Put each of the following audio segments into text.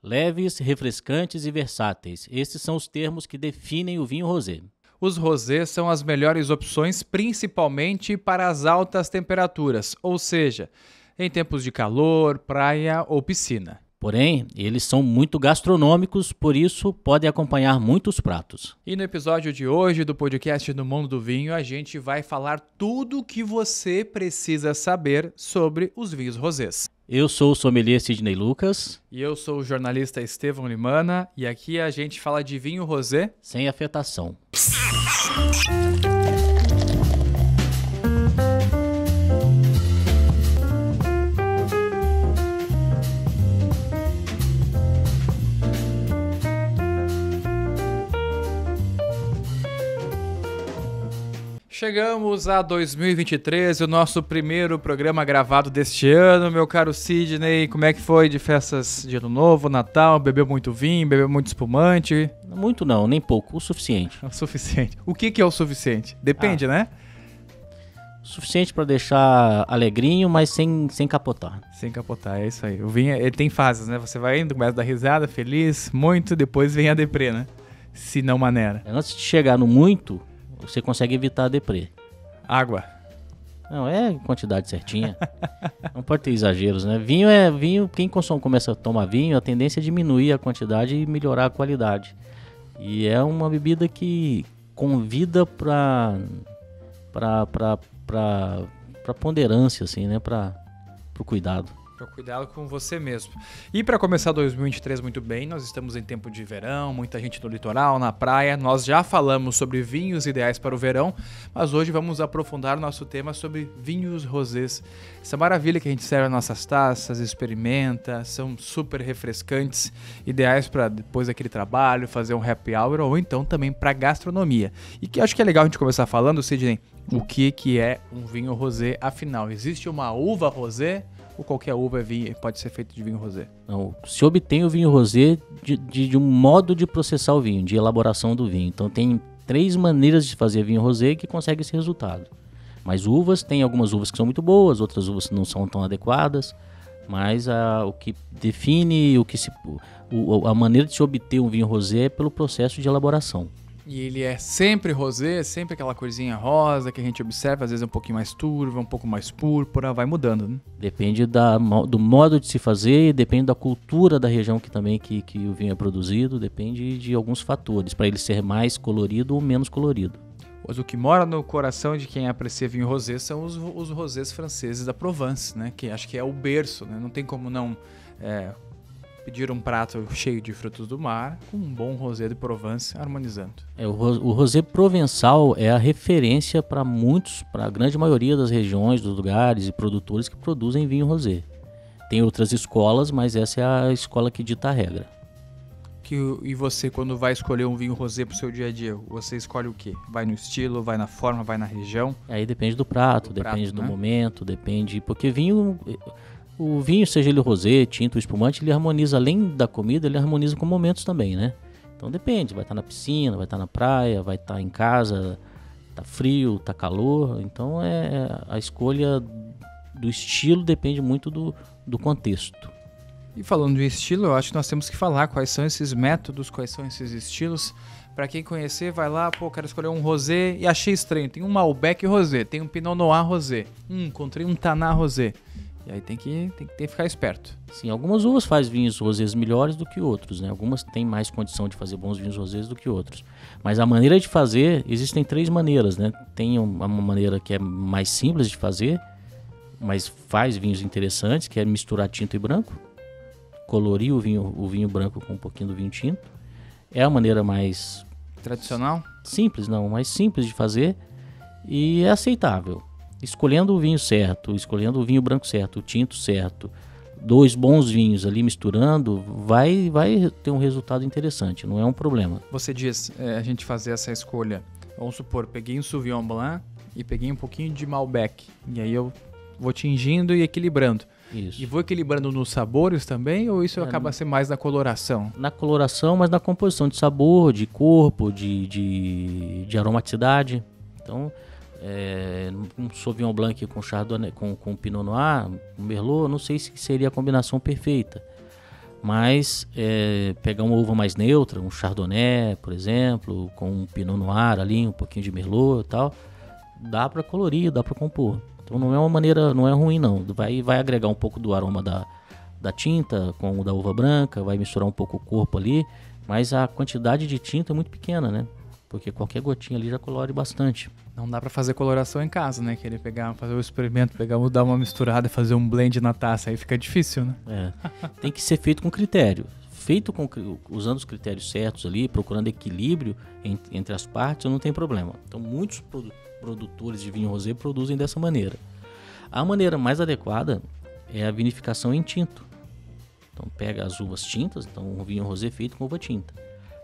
Leves, refrescantes e versáteis. Esses são os termos que definem o vinho rosé. Os rosés são as melhores opções, principalmente para as altas temperaturas, ou seja, em tempos de calor, praia ou piscina. Porém, eles são muito gastronômicos, por isso podem acompanhar muitos pratos. E no episódio de hoje do podcast do Mundo do Vinho, a gente vai falar tudo o que você precisa saber sobre os vinhos rosés. Eu sou o sommelier Sidney Lucas. E eu sou o jornalista Estevão Limana, e aqui a gente fala de vinho rosé sem afetação. Chegamos a 2023, o nosso primeiro programa gravado deste ano. Meu caro Sidney, como é que foi de festas de Ano Novo, Natal? Bebeu muito vinho, bebeu muito espumante? Muito não, nem pouco, o suficiente. O suficiente. O que é o suficiente? Depende, né? O suficiente para deixar alegrinho, mas sem capotar. Sem capotar, é isso aí. O vinho, ele tem fases, né? Você vai indo, começa a dar risada, feliz, muito, depois vem a deprê, né? Se não maneira. Antes de chegar no muito, você consegue evitar a deprê. Água. Não, é quantidade certinha. Não pode ter exageros, né? Vinho é vinho. Quem começa a tomar vinho, a tendência é diminuir a quantidade e melhorar a qualidade. E é uma bebida que convida para ponderância, assim, né? Para o cuidado. Cuidado com você mesmo. E para começar 2023 muito bem, nós estamos em tempo de verão, muita gente no litoral, na praia. Nós já falamos sobre vinhos ideais para o verão, mas hoje vamos aprofundar nosso tema sobre vinhos rosés. Essa maravilha que a gente serve nas nossas taças, experimenta, são super refrescantes, ideais para depois daquele trabalho, fazer um happy hour ou então também para gastronomia. E que acho que é legal a gente começar falando, Sidney, o que é um vinho rosé afinal. Existe uma uva rosé? Ou qualquer uva pode ser feito de vinho rosé? Não, se obtém o vinho rosé de um modo de processar o vinho, de elaboração do vinho. Então tem 3 maneiras de fazer vinho rosé que consegue esse resultado. Mas uvas, tem algumas uvas que são muito boas, outras uvas não são tão adequadas. Mas o que define, a maneira de se obter um vinho rosé é pelo processo de elaboração. E ele é sempre rosé, sempre aquela corzinha rosa que a gente observa, às vezes é um pouquinho mais turva, um pouco mais púrpura, vai mudando, né? Depende do modo de se fazer, depende da cultura da região que o vinho é produzido, depende de alguns fatores, para ele ser mais colorido ou menos colorido. Mas o que mora no coração de quem aprecia vinho rosé são os rosés franceses da Provence, né? Que acho que é o berço, né? Não tem como não pedir um prato cheio de frutos do mar com um bom rosé de Provence harmonizando. O rosé provençal é a referência para a grande maioria das regiões, dos lugares e produtores que produzem vinho rosé. Tem outras escolas, mas essa é a escola que dita a regra. E você, quando vai escolher um vinho rosé para o seu dia a dia, você escolhe o quê? Vai no estilo, vai na forma, vai na região? Aí depende do prato, depende do momento, porque o vinho, seja ele rosé, tinto, espumante, ele harmoniza, além da comida, ele harmoniza com momentos também, né? Então depende, vai estar na piscina, vai estar na praia, vai estar em casa, tá frio, tá calor. Então a escolha do estilo depende muito do contexto. E falando de estilo, eu acho que nós temos que falar quais são esses métodos, quais são esses estilos. Para quem conhecer, vai lá, quero escolher um rosé e achei estranho. Tem um Malbec rosé, tem um Pinot Noir rosé, encontrei um Tanat rosé. E aí tem que ficar esperto. Sim, algumas uvas fazem vinhos rosés melhores do que outros, né? Algumas têm mais condição de fazer bons vinhos rosés do que outros. Mas a maneira de fazer, existem 3 maneiras, né? Tem uma maneira que é mais simples de fazer, mas faz vinhos interessantes, que é misturar tinto e branco. Colorir o vinho branco com um pouquinho do vinho tinto. É a maneira mais... tradicional? Simples, não. Mais simples de fazer e é aceitável. Escolhendo o vinho certo, escolhendo o vinho branco certo, o tinto certo, 2 bons vinhos ali misturando, vai ter um resultado interessante, não é um problema. Você diz a gente fazer essa escolha, vamos supor, peguei um Sauvignon Blanc e peguei um pouquinho de Malbec, e aí eu vou tingindo e equilibrando. Isso. E vou equilibrando nos sabores também, ou isso acaba sendo mais na coloração? Na coloração, mas na composição de sabor, de corpo, de aromaticidade. Então... um Sauvignon Blanc com Chardonnay, com Pinot Noir, um Merlot, não sei se seria a combinação perfeita. Mas pegar uma uva mais neutra, um Chardonnay, por exemplo, com um Pinot Noir ali, um pouquinho de Merlot e tal, dá para colorir, dá para compor. Então não é uma maneira, não é ruim não. Vai agregar um pouco do aroma da tinta com o da uva branca, vai misturar um pouco o corpo ali, mas a quantidade de tinta é muito pequena, né? Porque qualquer gotinha ali já colore bastante. Não dá pra fazer coloração em casa, né? Querer fazer o experimento, dar uma misturada e fazer um blend na taça, aí fica difícil, né? Tem que ser feito com critério. Usando os critérios certos ali, procurando equilíbrio entre as partes, não tem problema. Então muitos produtores de vinho rosé produzem dessa maneira. A maneira mais adequada é a vinificação em tinto. Então pega as uvas tintas, então um vinho rosé feito com uva tinta.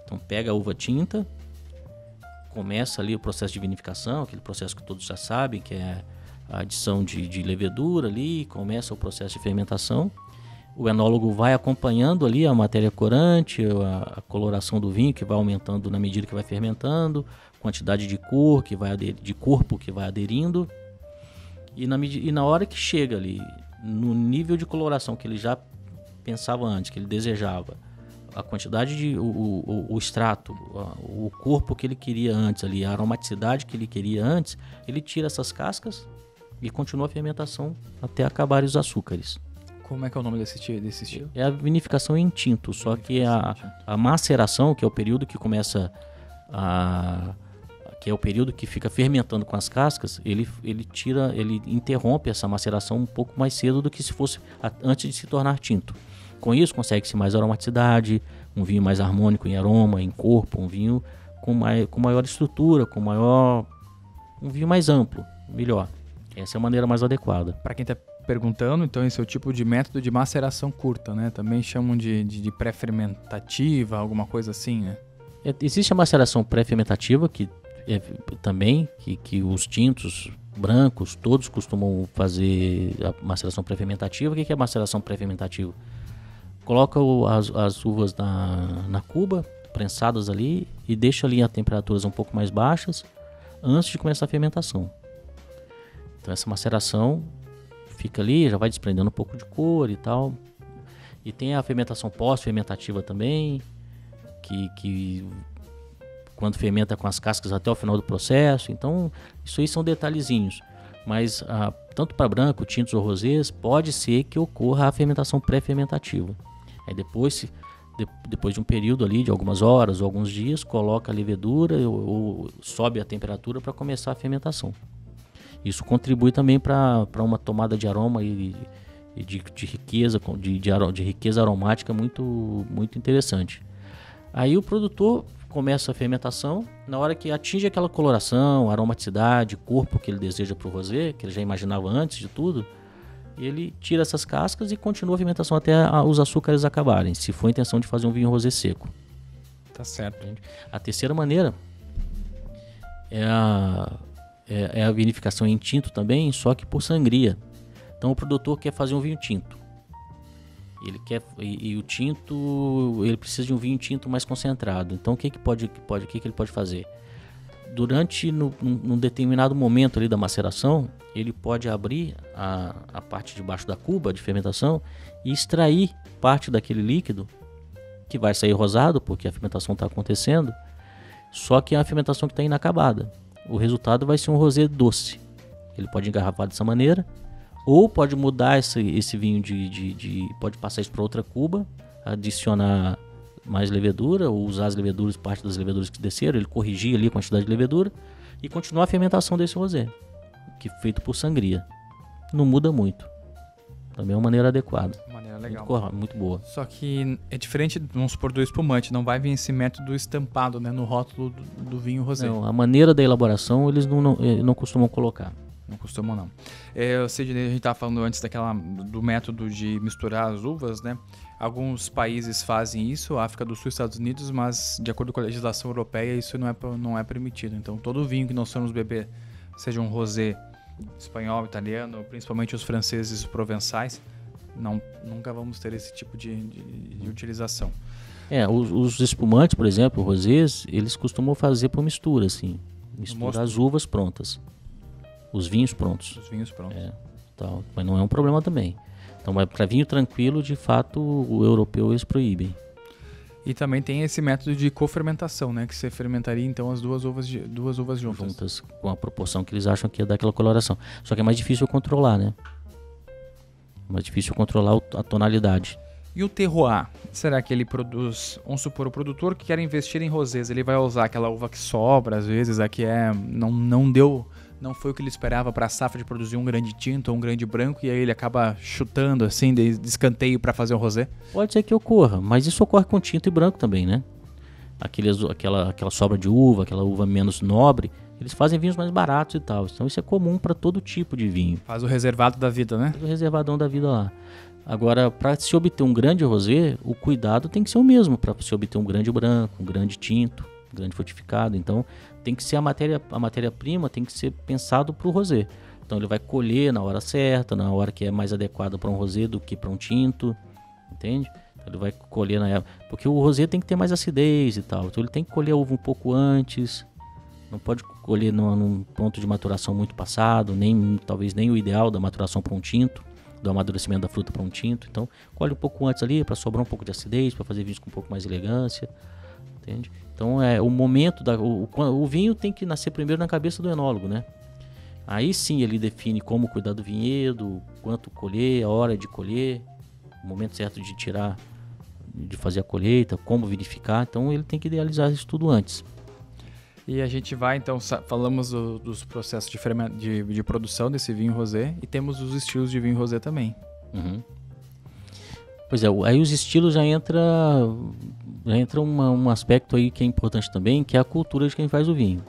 Então pega a uva tinta, começa ali o processo de vinificação, aquele processo que todos já sabem, que é a adição de levedura ali, começa o processo de fermentação. O enólogo vai acompanhando ali a matéria corante, a coloração do vinho, que vai aumentando na medida que vai fermentando, quantidade de cor, de corpo que vai aderindo. E na hora que chega ali, no nível de coloração que ele já pensava antes, que ele desejava, a quantidade o extrato, o corpo que ele queria antes ali, a aromaticidade que ele queria antes, ele tira essas cascas e continua a fermentação até acabarem os açúcares. Como é que é o nome desse estilo? É a vinificação em tinto, só que a maceração, que é o período que começa que é o período que fica fermentando com as cascas, ele interrompe essa maceração um pouco mais cedo do que se fosse antes de se tornar tinto. Com isso, consegue-se mais aromaticidade, um vinho mais harmônico em aroma, em corpo, um vinho com maior estrutura, um vinho mais amplo, melhor. Essa é a maneira mais adequada. Para quem está perguntando, então esse é o tipo de método de maceração curta, né? Também chamam de pré-fermentativa, alguma coisa assim, né? Existe a maceração pré-fermentativa, que os tintos brancos todos costumam fazer a maceração pré-fermentativa. O que é a maceração pré-fermentativa? Coloca as uvas na cuba, prensadas ali, e deixa ali a temperaturas um pouco mais baixas antes de começar a fermentação. Então essa maceração fica ali, já vai desprendendo um pouco de cor e tal. E tem a fermentação pós-fermentativa também, que quando fermenta com as cascas até o final do processo. Então isso aí são detalhezinhos. Mas tanto para branco, tintos ou rosés, pode ser que ocorra a fermentação pré-fermentativa. Aí depois de um período ali de algumas horas ou alguns dias, coloca a levedura ou sobe a temperatura para começar a fermentação. Isso contribui também para uma tomada de aroma e de riqueza, de riqueza aromática muito, muito interessante. Aí o produtor começa a fermentação, na hora que atinge aquela coloração, aromaticidade, corpo que ele deseja para o rosé, que ele já imaginava antes de tudo, ele tira essas cascas e continua a fermentação até os açúcares acabarem, se for a intenção de fazer um vinho rosé seco. Tá certo. A terceira maneira é a vinificação em tinto também, só que por sangria. Então o produtor quer fazer um vinho tinto. Ele quer e o tinto, ele precisa de um vinho tinto mais concentrado. Então o que ele pode fazer? Num determinado momento ali da maceração, ele pode abrir a parte de baixo da cuba de fermentação e extrair parte daquele líquido que vai sair rosado, porque a fermentação está acontecendo, só que é uma fermentação que está inacabada. O resultado vai ser um rosé doce. Ele pode engarrafar dessa maneira, ou pode mudar esse vinho pode passar isso para outra cuba, adicionar mais levedura, ou usar as leveduras, parte das leveduras que desceram, ele corrigir ali a quantidade de levedura e continuar a fermentação desse rosé, que é feito por sangria. Não muda muito. Também é uma maneira adequada. Maneira legal. Muito boa. Só que é diferente, vamos supor, do espumante. Não vai vir esse método estampado, né, no rótulo do vinho rosé. Não, a maneira da elaboração eles não costumam colocar. Não costumam, não. Eu sei, a gente estava falando antes do método de misturar as uvas, né? Alguns países fazem isso, África do Sul, Estados Unidos, mas de acordo com a legislação europeia, isso não é permitido. Então, todo vinho que nós formos beber, seja um rosé espanhol, italiano, principalmente os franceses e provençais, nunca vamos ter esse tipo de utilização. Os espumantes, por exemplo, rosés, eles costumam fazer por mistura, assim. Misturar as uvas prontas. Os vinhos prontos. Os vinhos prontos. Mas não é um problema também. Então, para vinho tranquilo, de fato, o europeu eles proíbem. E também tem esse método de cofermentação, né? Que você fermentaria então as duas uvas juntas. Juntas com a proporção que eles acham que é daquela coloração. Só que é mais difícil controlar, né? Mais difícil controlar a tonalidade. E o terroir? Será que ele produz... Vamos supor, o produtor que quer investir em rosés, ele vai usar aquela uva que sobra, às vezes, a que não foi o que ele esperava para a safra de produzir um grande tinto ou um grande branco, e aí ele acaba chutando assim de escanteio para fazer um rosé? Pode ser que ocorra, mas isso ocorre com tinto e branco também, né? Aquela sobra de uva, aquela uva menos nobre, eles fazem vinhos mais baratos e tal. Então isso é comum para todo tipo de vinho. Faz o reservado da vida, né? Faz o reservadão da vida lá. Agora, para se obter um grande rosé, o cuidado tem que ser o mesmo para se obter um grande branco, um grande tinto, um grande fortificado. Então, tem que ser a matéria-prima tem que ser pensado para o rosé. Então, ele vai colher na hora certa, na hora que é mais adequada para um rosé do que para um tinto, entende? Então, ele vai colher na época, porque o rosé tem que ter mais acidez e tal. Então, ele tem que colher a uva um pouco antes. Não pode colher num ponto de maturação muito passado, talvez nem o ideal da maturação para um tinto, do amadurecimento da fruta para um tinto. Então, colhe um pouco antes ali para sobrar um pouco de acidez, para fazer vinhos com um pouco mais de elegância, entende? Então, o momento o vinho tem que nascer primeiro na cabeça do enólogo, né? Aí sim ele define como cuidar do vinhedo, quanto colher, a hora de colher, o momento certo de tirar, de fazer a colheita, como vinificar. Então, ele tem que idealizar isso tudo antes. E a gente vai, então, falamos dos processos de produção desse vinho rosé e temos os estilos de vinho rosé também. Uhum. Pois é, aí os estilos já entra um aspecto aí que é importante também, que é a cultura de quem faz o vinho.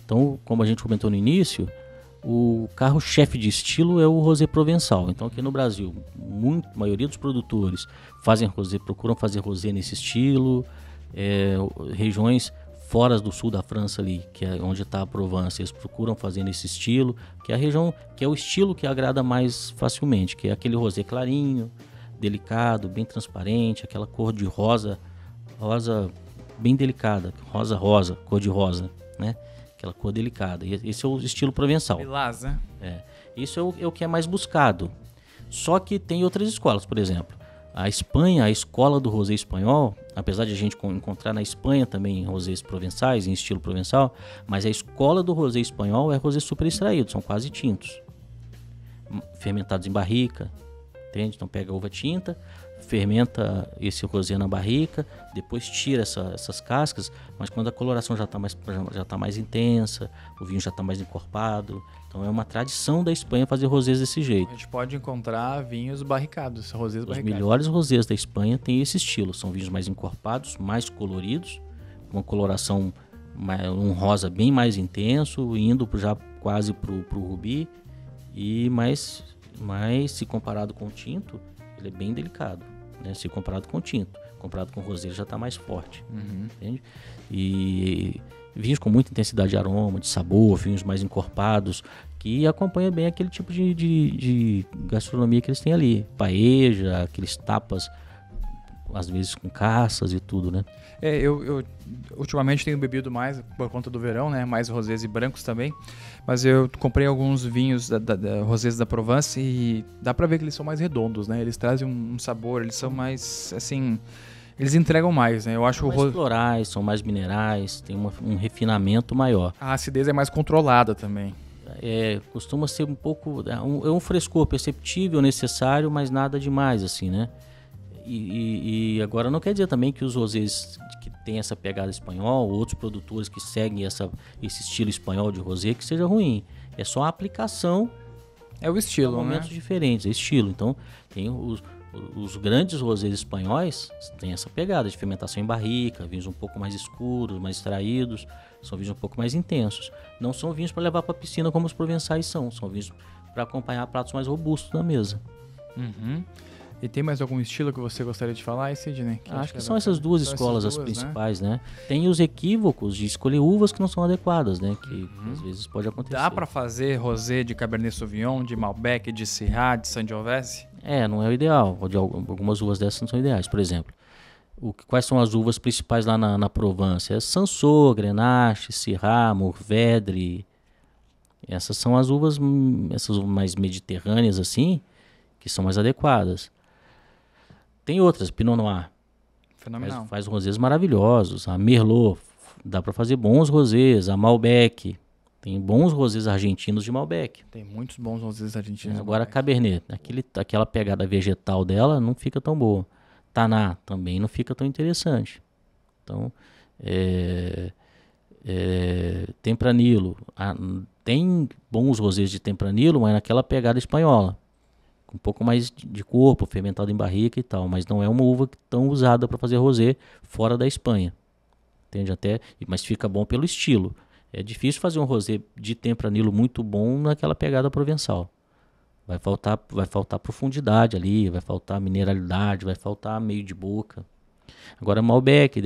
Então, como a gente comentou no início, o carro-chefe de estilo é o rosé provençal. Então, aqui no Brasil, a maioria dos produtores procuram fazer rosé nesse estilo, regiões fora do sul da França ali, que é onde está a Provence, eles procuram fazer nesse estilo, que é a região, que é o estilo que agrada mais facilmente, que é aquele rosé clarinho, delicado, bem transparente, aquela cor de rosa bem delicada, rosa, cor de rosa, né? Aquela cor delicada. E esse é o estilo provençal. Lilás, né? Isso é o que é mais buscado. Só que tem outras escolas, por exemplo. A Espanha, a escola do rosé espanhol, apesar de a gente encontrar na Espanha também rosés provençais, em estilo provençal, mas a escola do rosé espanhol é rosé super extraído, são quase tintos, fermentados em barrica, entende? Então pega a uva tinta, fermenta esse rosé na barrica, depois tira essas cascas, mas quando a coloração já está mais intensa, o vinho já está mais encorpado. Então é uma tradição da Espanha fazer rosés desse jeito. A gente pode encontrar vinhos barricados, rosés barricados. Os melhores rosés da Espanha têm esse estilo, são vinhos mais encorpados, mais coloridos, uma coloração, um rosa bem mais intenso, indo já quase pro rubi, e mais se comparado com o tinto, ele é bem delicado, né? Se comparado com o tinto, comparado com o rosé ele já está mais forte, entende? E vinhos com muita intensidade de aroma, de sabor, vinhos mais encorpados, que acompanha bem aquele tipo de gastronomia que eles têm ali, paeja, aqueles tapas, às vezes com caças e tudo, né? Eu ultimamente tenho bebido mais por conta do verão, né? Mais rosés e brancos também. Mas eu comprei alguns vinhos rosés da Provence e dá pra ver que eles são mais redondos, né? Eles trazem um sabor, eles são mais, assim, eles entregam mais, né? Eu acho são mais florais, são mais minerais, tem um refinamento maior. A acidez é mais controlada também. Costuma ser um pouco, um frescor perceptível, necessário, mas nada demais, assim, né? E agora não quer dizer também que os rosés que tem essa pegada espanhol, outros produtores que seguem esse estilo espanhol de rosé, que seja ruim. É só a aplicação. É o estilo, momentos diferentes, é estilo. Então, tem os grandes rosés espanhóis, tem essa pegada de fermentação em barrica, vinhos um pouco mais escuros, mais extraídos, são vinhos um pouco mais intensos. Não são vinhos para levar para a piscina como os provençais são vinhos para acompanhar pratos mais robustos na mesa. E tem mais algum estilo que você gostaria de falar, Sidney? Acho que são essas duas escolas as principais, né? Tem os equívocos de escolher uvas que não são adequadas, né? Que às vezes pode acontecer. Dá para fazer rosé de Cabernet Sauvignon, de Malbec, de Syrah, de Sangiovese? Não é o ideal. Algumas uvas dessas não são ideais. Por exemplo, quais são as uvas principais lá na Provence? É Cinsault, Grenache, Syrah, Mourvèdre. Essas são as uvas, essas mais mediterrâneas assim, que são mais adequadas. Tem outras, Pinot Noir, Fenomenal. faz rosés maravilhosos. A Merlot, dá para fazer bons rosés. A Malbec, tem bons rosés argentinos de Malbec. Tem muitos bons rosés argentinos. Agora a Cabernet, aquela pegada vegetal dela não fica tão boa. Taná também não fica tão interessante. Então, Tempranillo, tem bons rosés de Tempranillo, mas naquela pegada espanhola, com um pouco mais de corpo, fermentado em barrica e tal, mas não é uma uva tão usada para fazer rosé fora da Espanha, entende? Mas fica bom pelo estilo. É difícil fazer um rosé de Tempranillo muito bom naquela pegada provençal. Vai faltar profundidade ali, vai faltar mineralidade, vai faltar meio de boca. Agora Malbec,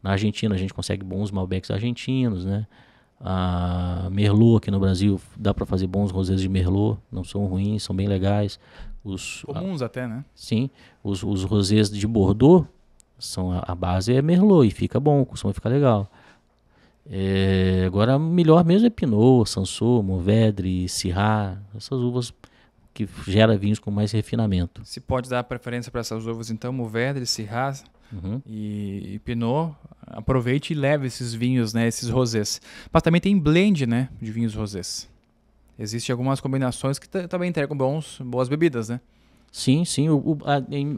na Argentina a gente consegue bons Malbecs argentinos, né? A Merlot aqui no Brasil, dá para fazer bons rosés de Merlot, não são ruins, são bem legais. Comuns até, né? Sim, os rosés de Bordeaux, a base é Merlot e fica bom, costuma ficar legal. Agora melhor mesmo é Pinot, Sanso, Mourvèdre, Syrah, essas uvas que geram vinhos com mais refinamento. Se pode dar preferência para essas uvas, então, Mourvèdre, Syrah e Pinot, aproveite e leve esses vinhos, né, esses rosés. Mas também tem blend, né, de vinhos rosés. Existem algumas combinações que também entregam boas bebidas, né? Sim.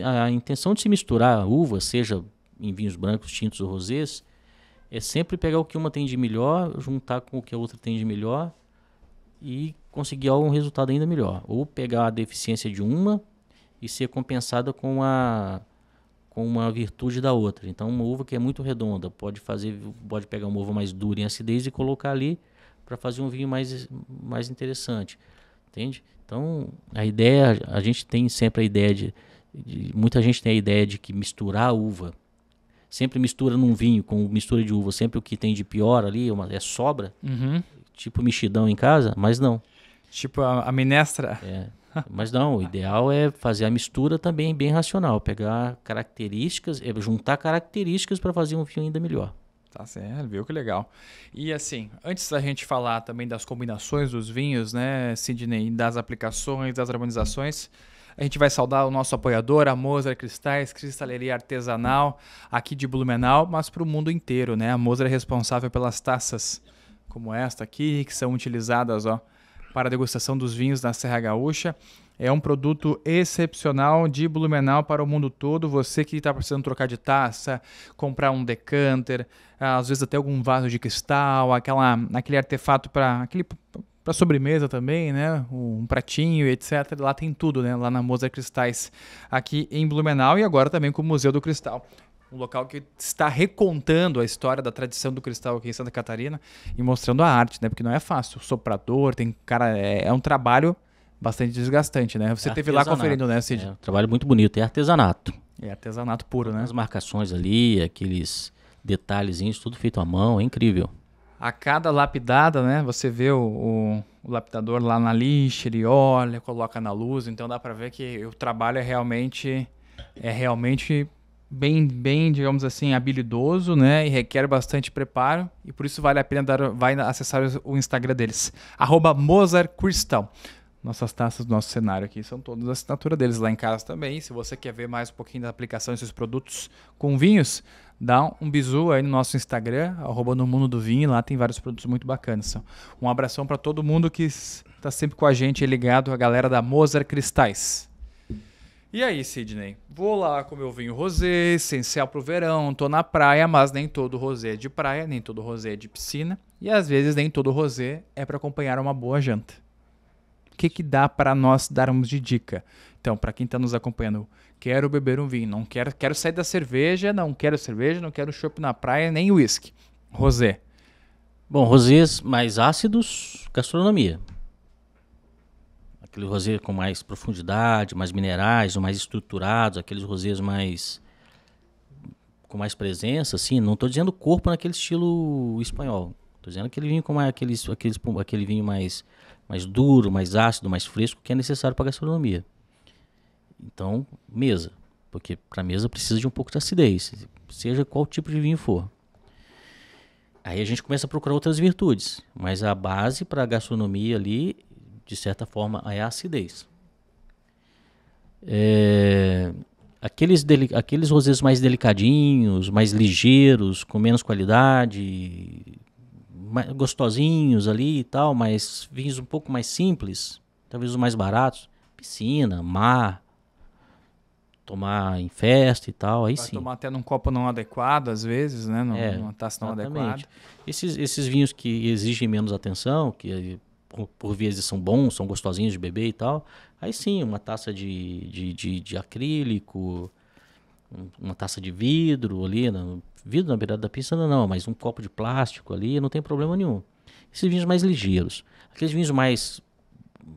A intenção de se misturar a uva, seja em vinhos brancos, tintos ou rosés, é sempre pegar o que uma tem de melhor, juntar com o que a outra tem de melhor e conseguir algum resultado ainda melhor. Ou pegar a deficiência de uma e ser compensada com uma virtude da outra. Então, uma uva que é muito redonda, pode pegar uma uva mais dura em acidez e colocar ali para fazer um vinho mais interessante. Entende? Então, a gente tem sempre a ideia muita gente tem a ideia de que misturar a uva, sempre mistura num vinho com mistura de uva, sempre o que tem de pior ali é sobra, tipo mexidão em casa, mas não. Tipo a minestra. Mas não, o ideal é fazer a mistura também bem racional, pegar características, juntar características para fazer um vinho ainda melhor. Tá certo, viu que legal. E assim, antes da gente falar também das combinações dos vinhos, né, Sidney, das aplicações, das harmonizações, a gente vai saudar o nosso apoiador, a Moser Cristais, cristaleria artesanal aqui de Blumenau, mas para o mundo inteiro, né? A Moser é responsável pelas taças como esta aqui, que são utilizadas, para a degustação dos vinhos na Serra Gaúcha. É um produto excepcional de Blumenau para o mundo todo. Você que está precisando trocar de taça, comprar um decanter, às vezes até algum vaso de cristal, aquele artefato para sobremesa também, né? Um pratinho, etc. Lá tem tudo, né? Lá na Moser Cristais, aqui em Blumenau, e agora também com o Museu do Cristal. Um local que está recontando a história da tradição do cristal aqui em Santa Catarina e mostrando a arte, né? Porque não é fácil. O soprador, é um trabalho bastante desgastante, né? Você esteve lá conferindo, né, Cid? É um trabalho muito bonito, é artesanato. É artesanato puro, né? As marcações ali, aqueles detalhezinhos, tudo feito à mão, é incrível. A cada lapidada, né? Você vê o lapidador lá na lixa, ele olha, coloca na luz, então dá para ver que o trabalho é realmente bem, digamos assim, habilidoso, né? E requer bastante preparo. E por isso vale a pena acessar o Instagram deles. @MozartCrystal. Nossas taças do nosso cenário aqui são todas a assinatura deles lá em casa também. Se você quer ver mais um pouquinho da aplicação desses produtos com vinhos, dá um bisu aí no nosso Instagram, @nomundodovinho. Lá tem vários produtos muito bacanas. Um abração para todo mundo que está sempre com a gente ligado, a galera da Moser Cristais. E aí, Sidney? Vou lá com meu vinho rosé, essencial pro verão, tô na praia, mas nem todo rosé é de praia, nem todo rosé é de piscina, e às vezes nem todo rosé é para acompanhar uma boa janta. O que dá para nós darmos de dica? Então, para quem está nos acompanhando, quero beber um vinho, não quero sair da cerveja, não quero chopp na praia, nem uísque. Rosé. Bom, rosés mais ácidos, gastronomia. Aquele rosé com mais profundidade, mais minerais, mais estruturados, aqueles rosés com mais presença, assim, não estou dizendo corpo naquele estilo espanhol. Estou dizendo aquele vinho com aquele vinho mais duro, mais ácido, mais fresco, que é necessário para a gastronomia. Então, mesa, porque para mesa precisa de um pouco de acidez, seja qual tipo de vinho for. Aí a gente começa a procurar outras virtudes, mas a base para a gastronomia ali, de certa forma, é a acidez. Aqueles rosés mais delicadinhos, mais ligeiros, com menos qualidade, mais gostosinhos ali e tal, mas vinhos um pouco mais simples, talvez os mais baratos, piscina, mar, tomar em festa e tal, aí Vai sim. tomar até num copo não adequado, às vezes, né? Numa taça não adequada. Esses vinhos que exigem menos atenção, que por vezes são bons, são gostosinhos de beber e tal, aí sim, uma taça de acrílico, uma taça de vidro ali, vidro na beirada da piscina não, mas um copo de plástico ali, não tem problema nenhum. Esses vinhos mais ligeiros, aqueles vinhos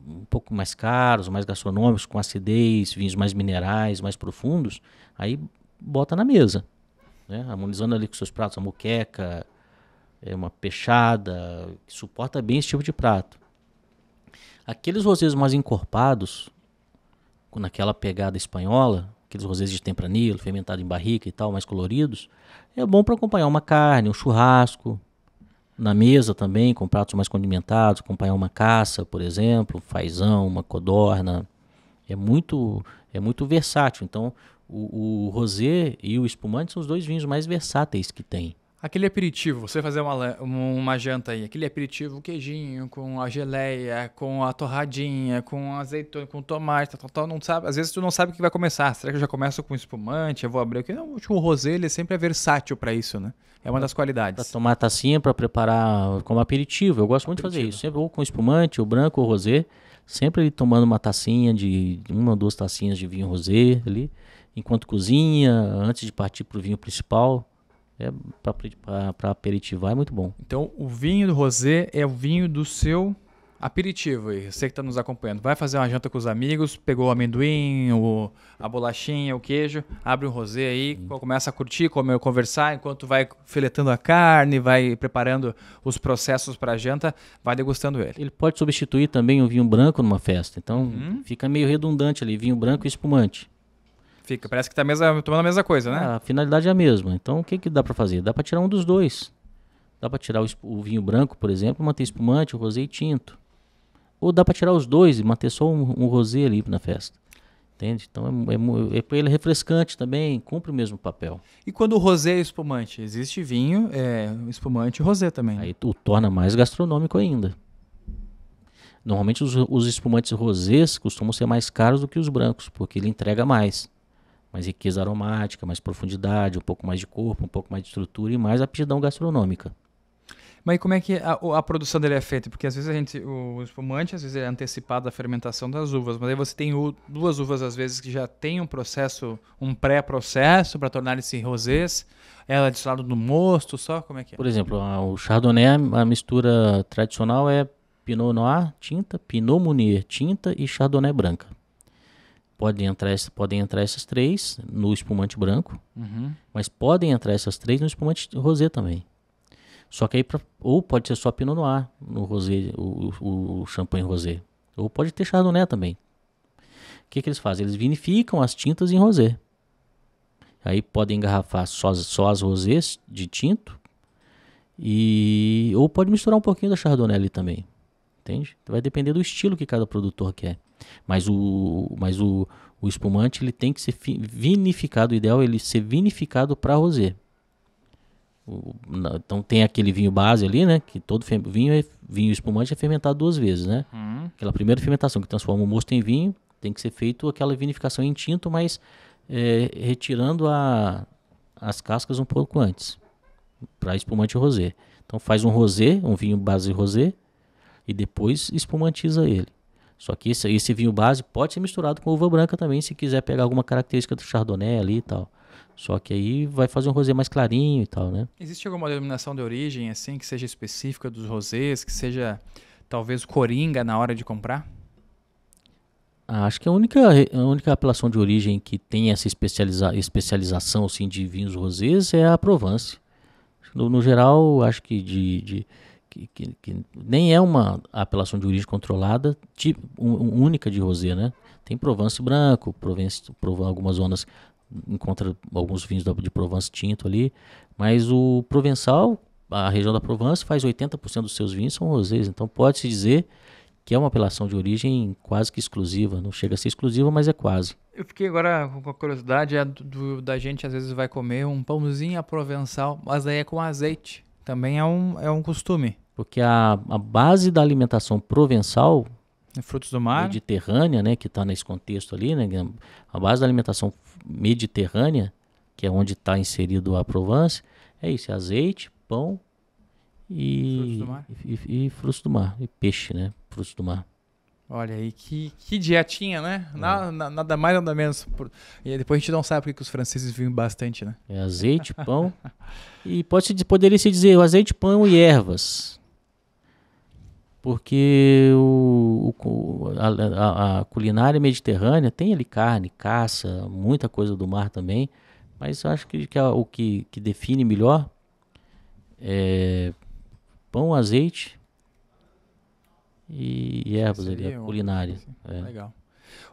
um pouco mais caros, mais gastronômicos, com acidez, vinhos mais minerais, mais profundos, aí bota na mesa, né? Harmonizando ali com seus pratos, a moqueca, uma peixada, que suporta bem esse tipo de prato. Aqueles rosés mais encorpados, naquela pegada espanhola, aqueles rosés de tempranillo, fermentado em barrica e tal, mais coloridos, é bom para acompanhar uma carne, um churrasco, na mesa também, com pratos mais condimentados, acompanhar uma caça, por exemplo, fazão, uma codorna. É muito versátil. Então, o rosé e o espumante são os dois vinhos mais versáteis que tem. Aquele aperitivo, você fazer uma janta aí, aquele aperitivo, o queijinho, com a geleia, com a torradinha, com azeitona, com tomate, não sabe, às vezes tu não sabe o que vai começar. Será que eu já começo com espumante? Eu vou abrir aqui. Não, o rosé, ele sempre é versátil para isso, né? É uma das qualidades. Para tomar a tacinha, para preparar como aperitivo. Eu gosto muito de fazer isso. Sempre ou com espumante, ou branco, ou rosé. Sempre ele tomando uma tacinha de 1 ou 2 tacinhas de vinho rosé ali. Enquanto cozinha, antes de partir para o vinho principal. Para aperitivar é muito bom. Então, o vinho do rosé é o vinho do seu aperitivo. E você que está nos acompanhando, vai fazer uma janta com os amigos, pegou o amendoim, a bolachinha, o queijo, abre um rosé aí, começa a curtir, comer, conversar, enquanto vai filetando a carne, vai preparando os processos para a janta, vai degustando ele. Ele pode substituir também o vinho branco numa festa. Então, fica meio redundante ali, vinho branco e espumante. Fica, parece que tá tomando a mesma coisa, né? A finalidade é a mesma. Então, o que dá para fazer? Dá para tirar um dos dois. Dá para tirar o vinho branco, por exemplo, manter espumante, o rosé e tinto. Ou dá para tirar os dois e manter só um rosé ali na festa. Entende? Então, ele é refrescante também, cumpre o mesmo papel. E quando o rosé é espumante? Existe vinho, espumante e rosé também. Aí o torna mais gastronômico ainda. Normalmente, os espumantes rosés costumam ser mais caros do que os brancos, porque ele entrega mais riqueza aromática, mais profundidade, um pouco mais de corpo, um pouco mais de estrutura e mais aptidão gastronômica. Mas como é que a produção dele é feita? Porque às vezes o espumante às vezes é antecipado da fermentação das uvas, mas aí você tem 2 uvas às vezes que já tem um pré-processo para tornar esse rosés. Ela é destilado no mosto só? Como é que é? Por exemplo, o Chardonnay, a mistura tradicional é Pinot Noir, tinta, Pinot Meunier, tinta e Chardonnay branca. Podem entrar essas 3 no espumante branco, mas podem entrar essas 3 no espumante rosé também. Só que aí, ou pode ser só Pinot Noir no rosé, o champanhe rosé. Ou pode ter Chardonnay também. O que eles fazem? Eles vinificam as tintas em rosé. Aí podem engarrafar só as rosés de tinto, ou pode misturar um pouquinho da Chardonnay ali também. Entende? Vai depender do estilo que cada produtor quer. Mas o espumante ele tem que ser vinificado. O ideal é ele ser vinificado para rosé. Então tem aquele vinho base ali, né? Que todo vinho espumante é fermentado 2 vezes, né? Aquela primeira fermentação que transforma o mosto em vinho, tem que ser feito aquela vinificação em tinto, mas retirando as cascas um pouco antes, para espumante rosé. Então faz um rosé, um vinho base rosé, e depois espumantiza ele. Só que esse vinho base pode ser misturado com uva branca também, se quiser pegar alguma característica do Chardonnay ali e tal. Só que aí vai fazer um rosé mais clarinho e tal, né? Existe alguma denominação de origem, assim, que seja específica dos rosés, que seja, talvez, coringa na hora de comprar? Acho que a única apelação de origem que tem essa especialização assim, de vinhos rosés é a Provence. No geral, acho que nem é uma apelação de origem controlada única de rosé, né? Tem Provence branco, algumas zonas encontra alguns vinhos de Provence tinto ali, mas o Provençal, a região da Provence, faz 80% dos seus vinhos são rosés, então pode-se dizer que é uma apelação de origem quase que exclusiva. Não chega a ser exclusiva, mas é quase. Eu fiquei agora com a curiosidade da gente às vezes vai comer um pãozinho à provençal, mas aí é com azeite. Também é um costume. Porque a base da alimentação provençal, Frutos do mar. mediterrânea, né, que está nesse contexto ali, né, a base da alimentação mediterrânea, que é onde está inserido a Provence, é isso, é azeite, pão Frutos do mar. e frutos do mar, e peixe, né, frutos do mar. Olha aí, que dietinha, né? Nada mais, nada menos. E aí depois a gente não sabe porque os franceses vivem bastante, né? É azeite, pão e poderia se dizer o azeite, pão e ervas. Porque a culinária mediterrânea tem ali carne, caça, muita coisa do mar também, mas eu acho que o que define melhor é pão, azeite e ervas ali, a culinária. Assim. Legal.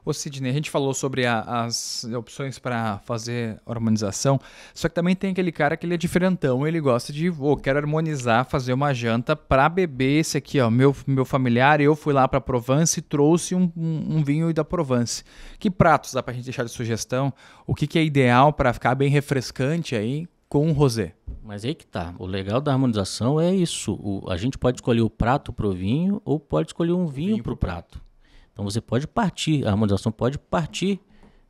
Ô Sidney, a gente falou sobre as opções para fazer harmonização, só que também tem aquele cara que ele é diferentão, ele gosta de, quero harmonizar, fazer uma janta para beber esse aqui, ó, meu familiar, eu fui lá para Provence e trouxe um vinho da Provence. Que pratos dá pra gente deixar de sugestão? O que é ideal para ficar bem refrescante aí com um rosé? Mas aí que tá, o legal da harmonização é isso, a gente pode escolher o prato pro vinho ou pode escolher um vinho pro prato. Então você pode partir, a harmonização pode partir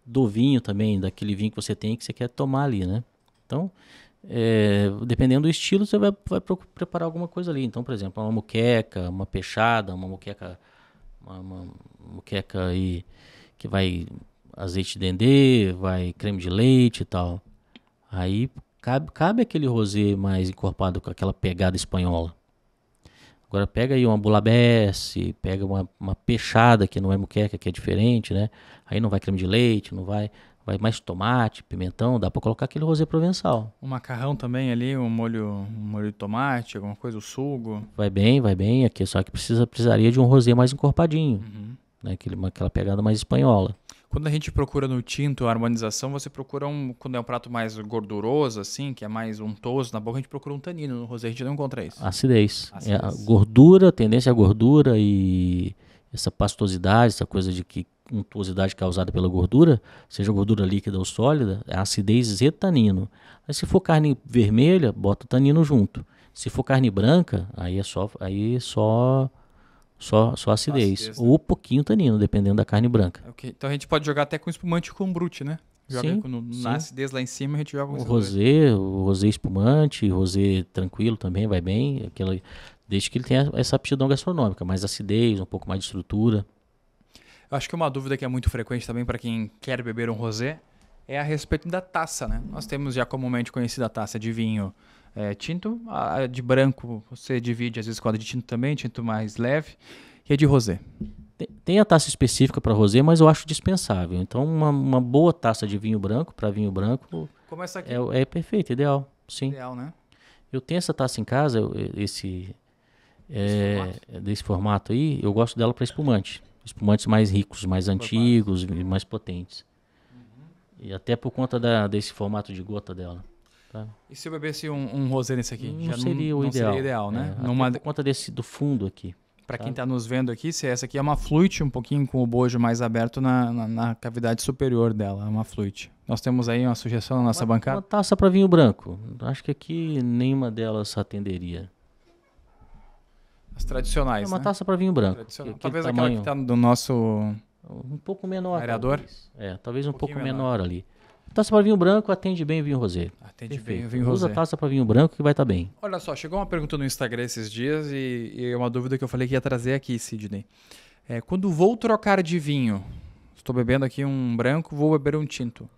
do vinho também, daquele vinho que você tem que você quer tomar ali, né? Então, dependendo do estilo, você vai preparar alguma coisa ali. Então, por exemplo, uma moqueca, uma peixada, uma moqueca aí que vai azeite de dendê, vai creme de leite e tal. Aí cabe aquele rosé mais encorpado com aquela pegada espanhola. Agora pega aí uma bulabesse, pega uma peixada que não é moqueca, que é diferente, né? Aí não vai creme de leite, não vai mais tomate, pimentão, dá pra colocar aquele rosé provençal. Um macarrão também ali, um molho de tomate, alguma coisa, o sugo. Vai bem, aqui só que precisaria de um rosé mais encorpadinho, né? Aquela pegada mais espanhola. Quando a gente procura no tinto a harmonização, você procura quando é um prato mais gorduroso, assim, que é mais untoso na boca, a gente procura um tanino. No rosé a gente não encontra isso. Acidez. A gordura, a tendência à gordura e essa pastosidade, essa coisa de que untuosidade causada pela gordura, seja gordura líquida ou sólida, é acidez e tanino. Aí se for carne vermelha, bota o tanino junto. Se for carne branca, aí é só acidez. Né? Ou pouquinho tanino, dependendo da carne branca. Okay. Então a gente pode jogar até com espumante e com brute, né? Joga Sim. Na acidez lá em cima, a gente joga com o rosé espumante, rosé tranquilo também vai bem, desde que ele tenha essa aptidão gastronômica, mais acidez, um pouco mais de estrutura. Eu acho que uma dúvida que é muito frequente também para quem quer beber um rosé é a respeito da taça, né? Nós temos já comumente conhecida a taça de vinho tinto, a de branco você divide às vezes com a de tinto também, tinto mais leve, e a de rosé. Tem a taça específica para rosé, mas eu acho dispensável. Então uma boa taça de vinho branco, para vinho branco, como essa aqui. É perfeito, ideal, sim. Ideal, né? Eu tenho essa taça em casa, desse formato aí, eu gosto dela para espumante. Espumantes mais ricos, mais antigos e mais potentes. E até por conta desse formato de gota dela. Tá? E se eu bebesse um rosé nesse aqui? Não seria o ideal. Seria ideal, né? Por conta do fundo aqui. Para quem está nos vendo aqui, se essa aqui é uma flute, um pouquinho com o bojo mais aberto na cavidade superior dela, é uma flute. Nós temos aí uma sugestão na nossa bancada? Uma taça para vinho branco. Acho que aqui nenhuma delas atenderia. As tradicionais, uma taça para vinho branco. Talvez aquela que está do nosso... Um pouco menor. Aerador? Talvez um pouco menor ali. Taça para vinho branco atende bem o vinho rosé. Atende bem o vinho rosé. Usa taça para vinho branco que vai estar bem. Olha só, chegou uma pergunta no Instagram esses dias e é uma dúvida que eu falei que ia trazer aqui, Sidney. Quando vou trocar de vinho, estou bebendo aqui um branco, vou beber um tinto.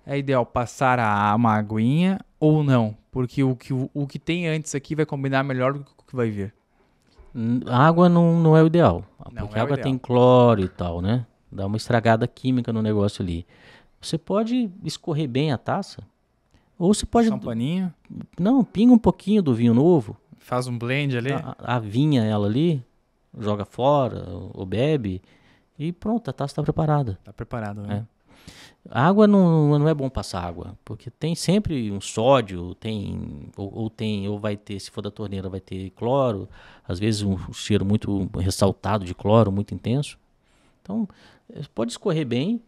É ideal passar uma aguinha ou não? Porque o que tem antes aqui vai combinar melhor do que o que vai vir. A água não é o ideal. Porque a água tem cloro e tal, né? Dá uma estragada química no negócio ali. Você pode escorrer bem a taça. Ou você pode... Um paninho? Não, pinga um pouquinho do vinho novo. Faz um blend ali. Avinha ela ali, joga fora ou bebe. E pronto, a taça está preparada. Está preparada, né? A água não é bom passar água, porque tem sempre um sódio, ou vai ter, se for da torneira, vai ter cloro, às vezes um cheiro muito ressaltado de cloro, muito intenso. Então, pode escorrer bem,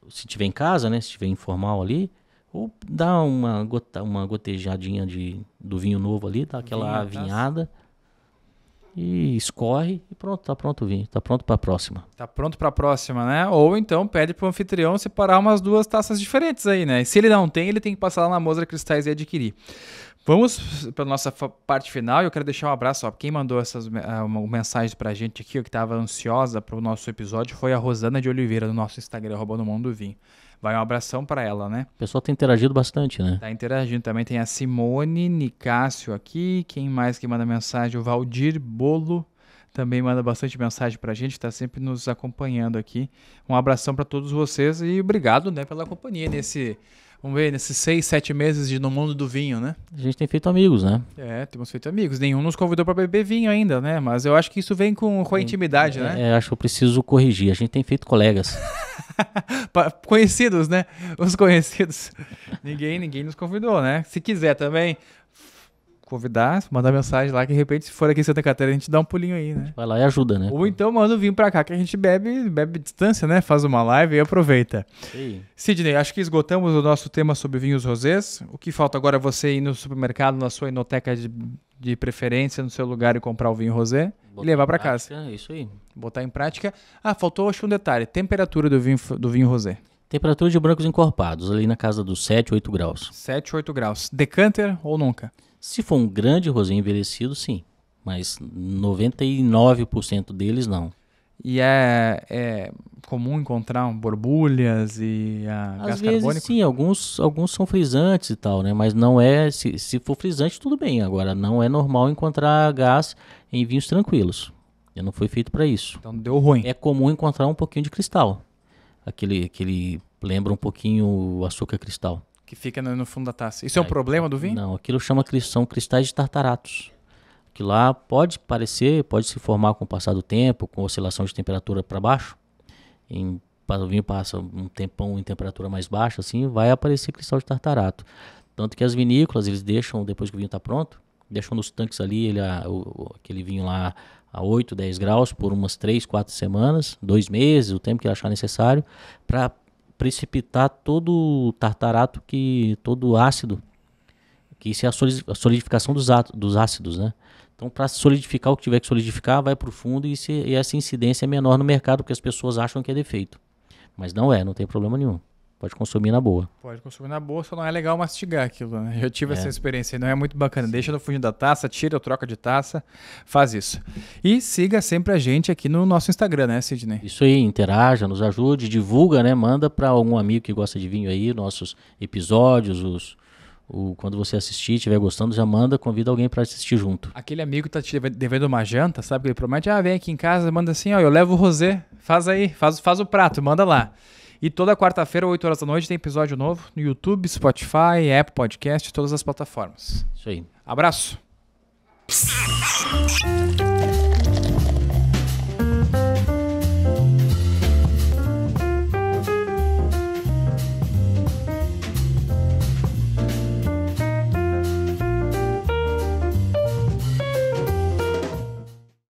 se tiver em casa, né, se tiver informal ali, ou dá uma gotejadinha do vinho novo ali, dá aquela avinhada. E escorre e pronto, tá pronto o vinho, tá pronto para a próxima. Tá pronto para a próxima, né? Ou então pede pro anfitrião separar umas 2 taças diferentes aí, né? E se ele não tem, ele tem que passar lá na Moser Cristais e adquirir. Vamos para nossa parte final e eu quero deixar um abraço. Ó, quem mandou essas mensagens pra gente aqui, ó, que estava ansiosa pro nosso episódio, foi a Rosana de Oliveira, do nosso Instagram, @NoMundoVinho. Vai um abração para ela, né? O pessoal tem interagido bastante, né? Tá interagindo. Também tem a Simone Nicásio aqui. Quem mais que manda mensagem? O Valdir Bolo também manda bastante mensagem pra gente. Tá sempre nos acompanhando aqui. Um abração para todos vocês e obrigado, né, pela companhia nesses 6, 7 meses de No Mundo do Vinho, né? A gente tem feito amigos, né? Temos feito amigos. Nenhum nos convidou para beber vinho ainda, né? Mas eu acho que isso vem com a intimidade, né? Acho que eu preciso corrigir. A gente tem feito colegas. Conhecidos, né? Os conhecidos. Ninguém nos convidou, né? Se quiser também convidar, mandar mensagem lá, que de repente, se for aqui em Santa Catarina, a gente dá um pulinho aí, né? Vai lá e ajuda, né? Ou então manda o vinho pra cá, que a gente bebe distância, né? Faz uma live e aproveita. Sim. Sidney, acho que esgotamos o nosso tema sobre vinhos rosés. O que falta agora é você ir no supermercado, na sua enoteca de preferência, no seu lugar e comprar o vinho rosé e levar pra casa. Isso aí. Botar em prática. Faltou acho que um detalhe. Temperatura do vinho rosé. Temperatura de brancos encorpados, ali na casa dos 7, 8 graus. 7, 8 graus. Decanter ou nunca? Se for um grande rosé envelhecido, sim. Mas 99% deles, não. E é comum encontrar borbulhas e gás carbônico? Às vezes, sim. Alguns são frisantes e tal, né? Mas não é... Se for frisante, tudo bem. Agora, não é normal encontrar gás em vinhos tranquilos. Não foi feito para isso. Então deu ruim. É comum encontrar um pouquinho de cristal. Aquele lembra um pouquinho o açúcar cristal. Que fica no fundo da taça. Isso é um problema do vinho? Não, aquilo são cristais de tartaratos. Que lá pode se formar com o passar do tempo, com oscilação de temperatura para baixo. O vinho passa um tempão em temperatura mais baixa, assim, vai aparecer cristal de tartarato. Tanto que as vinícolas, eles deixam, depois que o vinho está pronto, deixam nos tanques ali aquele vinho lá a 8, 10 graus por umas 3, 4 semanas, 2 meses, o tempo que ele achar necessário, para precipitar todo o tartarato, todo o ácido, que isso é a solidificação dos ácidos, né? Então, para solidificar o que tiver que solidificar, vai para o fundo e essa incidência é menor no mercado, porque as pessoas acham que é defeito. Mas não tem problema nenhum. Pode consumir na boa. Pode consumir na boa, só não é legal mastigar aquilo, né? Eu tive essa experiência, não é muito bacana. Deixa no fundo da taça, tira ou troca de taça, faz isso. E siga sempre a gente aqui no nosso Instagram, né, Sidney? Isso aí, interaja, nos ajude, divulga, né? Manda para algum amigo que gosta de vinho aí, nossos episódios, quando você assistir, estiver gostando, já convida alguém para assistir junto. Aquele amigo que tá te devendo uma janta, sabe? Que ele promete, vem aqui em casa, manda assim, eu levo o rosé, faz aí, faz o prato, manda lá. E toda quarta-feira, 8 horas da noite, tem episódio novo no YouTube, Spotify, Apple Podcast, todas as plataformas. Isso aí. Abraço!